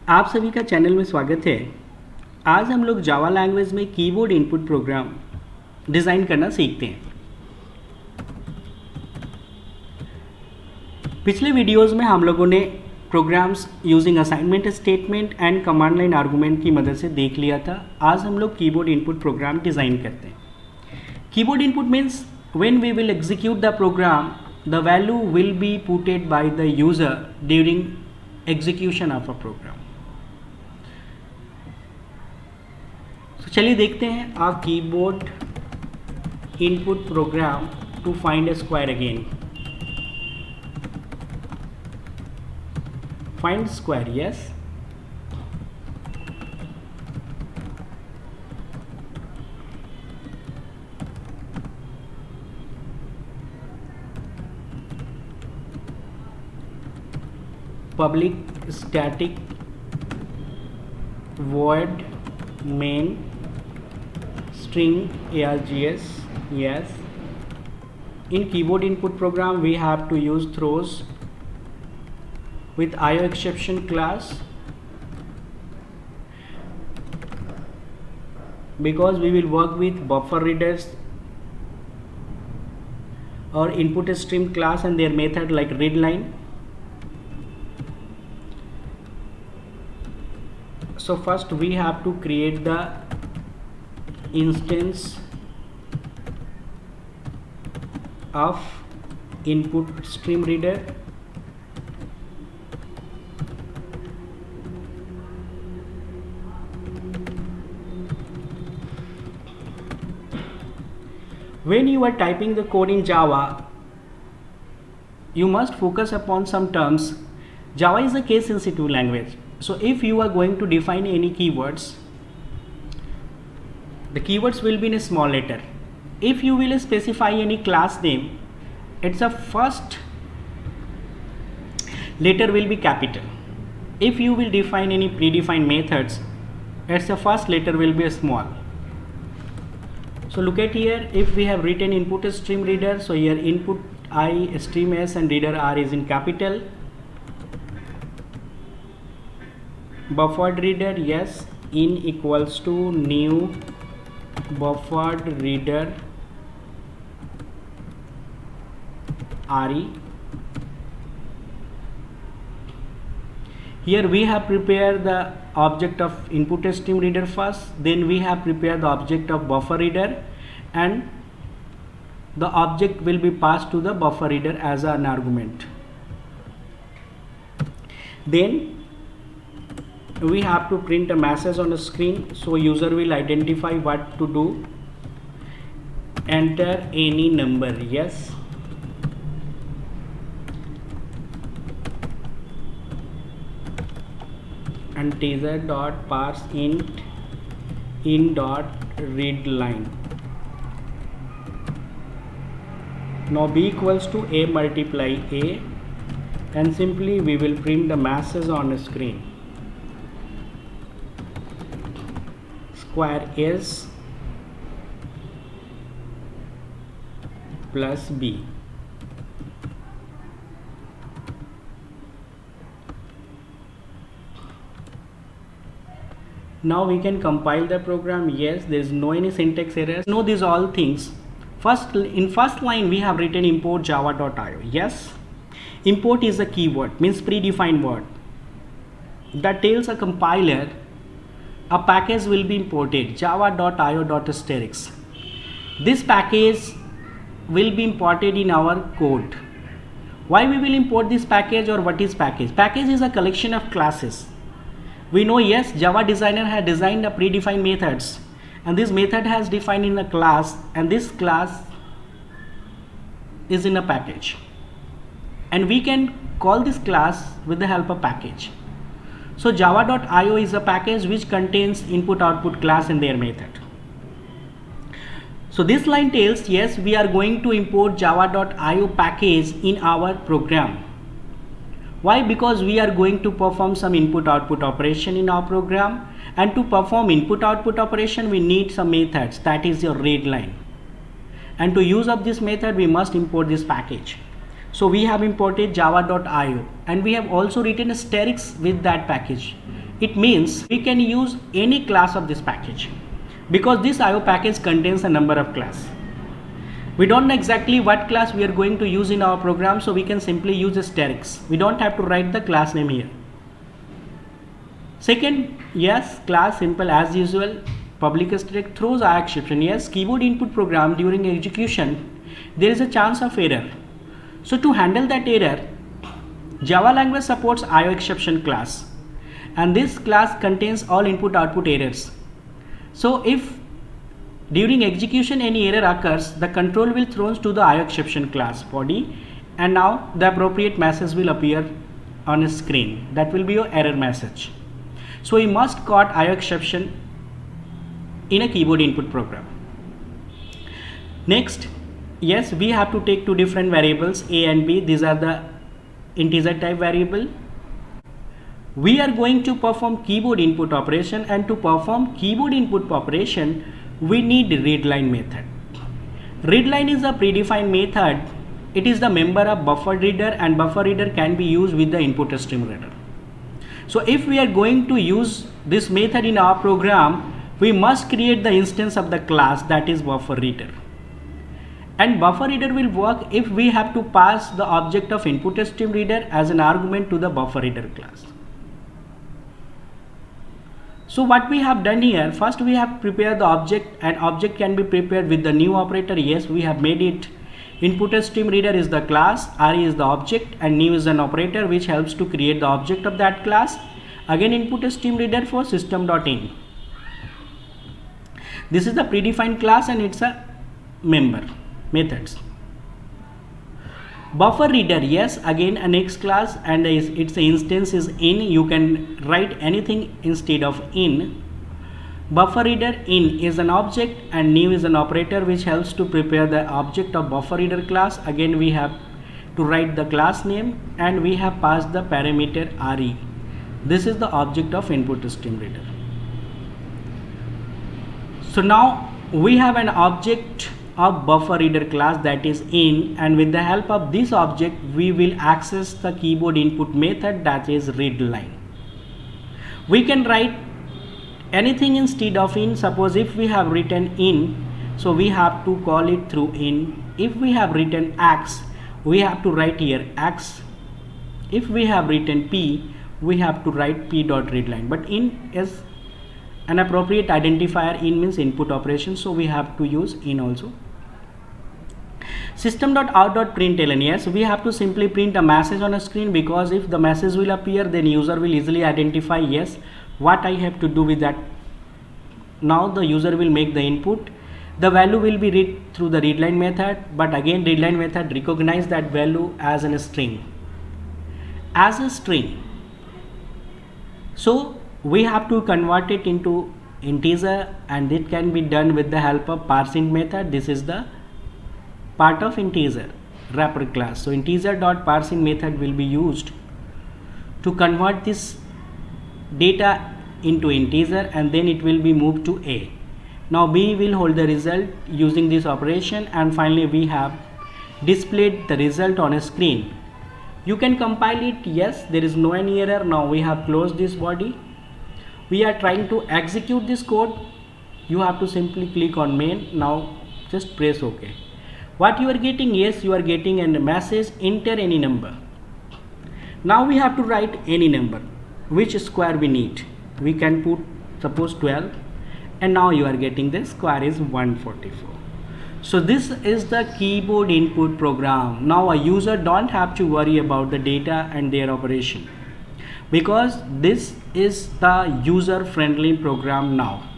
आप सभी का चैनल में स्वागत है। आज हम लोग जावा लैंग्वेज में कीबोर्ड इनपुट प्रोग्राम डिज़ाइन करना सीखते हैं। पिछले वीडियोस में हम लोगों ने programs using assignment statement and command line argument की मदद से देख लिया था। आज हम लोग कीबोर्ड इनपुट प्रोग्राम डिज़ाइन करते हैं। Keyboard input means when we will execute the program the value will be putted by the user during execution of a program. तो चलिए देखते हैं a keyboard input program to find a square again. Find square, yes. Public static void main string args, yes. In keyboard input program we have to use throws with IOException class because we will work with buffer readers or input stream class and their method like readline. So first we have to create the instance of input stream reader. When you are typing the code in Java, you must focus upon some terms. Java is a case sensitive language. So if you are going to define any keywords, the keywords will be in a small letter. If you will specify any class name, its a first letter will be capital. If you will define any predefined methods, its the first letter will be a small. So look at here, if we have written input stream reader, so here input I, stream S and reader R is in capital. Buffered reader, yes, in equals to new buffered reader RE. Here we have prepared the object of input stream reader first, then we have prepared the object of buffer reader, and the object will be passed to the buffer reader as an argument. Then we have to print a message on the screen, so user will identify what to do. Enter any number, yes. And teaser dot parse int in dot read line. Now b equals to a multiply a, and simply we will print the message on the screen. Square is plus b. Now we can compile the program. Yes, there is no any syntax errors. Know these all things. First, in first line we have written import java.io. Yes, import is a keyword, means predefined word that tells a compiler a package will be imported, java.io.asterix. This package will be imported in our code. Why we will import this package, or what is package? Package is a collection of classes. We know, yes, Java designer has designed a predefined methods, and this method has defined in a class, and this class is in a package, and we can call this class with the help of package. So java.io is a package which contains input output class and their method. So this line tells, yes, we are going to import java.io package in our program. Why? Because we are going to perform some input output operation in our program, and to perform input output operation we need some methods, that is your read line, and to use up this method we must import this package. So we have imported java.io, and we have also written asterix with that package. It means we can use any class of this package because this IO package contains a number of classes. We don't know exactly what class we are going to use in our program, so we can simply use asterisk. We don't have to write the class name here. Second, yes, class simple as usual. Public static throws IO exception. Yes, keyboard input program during execution, there is a chance of error. So to handle that error, Java language supports IO exception class, and this class contains all input output errors. So if during execution any error occurs, the control will thrown to the IO exception class body, and now the appropriate message will appear on a screen. That will be your error message. So we must caught IO exception in a keyboard input program. Next, yes, we have to take two different variables a and b. These are the integer type variable. We are going to perform keyboard input operation, and to perform keyboard input operation we need readline method. Readline is a predefined method. It is the member of buffer reader, and buffer reader can be used with the input stream reader. So if we are going to use this method in our program, we must create the instance of the class that is buffer reader. And buffer reader will work if we have to pass the object of input stream reader as an argument to the buffer reader class. So what we have done here, first we have prepared the object, and object can be prepared with the new operator. Yes, we have made it. Input stream reader is the class, RE is the object, and new is an operator which helps to create the object of that class. Again, input stream reader for system.in. This is the predefined class and it's a member methods. Buffer reader, yes, again a next class, and its instance is in. You can write anything instead of in. Buffer reader in is an object, and new is an operator which helps to prepare the object of buffer reader class. Again we have to write the class name, and we have passed the parameter RE. This is the object of input stream reader. So now we have an object of buffer reader class that is in, and with the help of this object we will access the keyboard input method that is readline. We can write anything instead of in. Suppose if we have written in, so we have to call it through in. If we have written x, we have to write here x. If we have written p, we have to write p.readline. But in is an appropriate identifier. In means input operation, so we have to use in also. System.out.println, yes, we have to simply print a message on a screen, because if the message will appear, then user will easily identify, yes, what I have to do with that. Now the user will make the input. The value will be read through the readline method, but again readline method recognize that value as a string. As a string. So we have to convert it into integer, and it can be done with the help of parseInt method. This is the part of integer wrapper class. So integer.parseInt method will be used to convert this data into integer, and then it will be moved to A. Now B will hold the result using this operation, and finally we have displayed the result on a screen. You can compile it. Yes, there is no any error. Now we have closed this body. We are trying to execute this code. You have to simply click on main. Now just press OK. What you are getting? Yes, you are getting a message, enter any number. Now we have to write any number, which square we need. We can put suppose 12, and now you are getting the square is 144. So this is the keyboard input program. Now a user don't have to worry about the data and their operation, because this is the user friendly program now.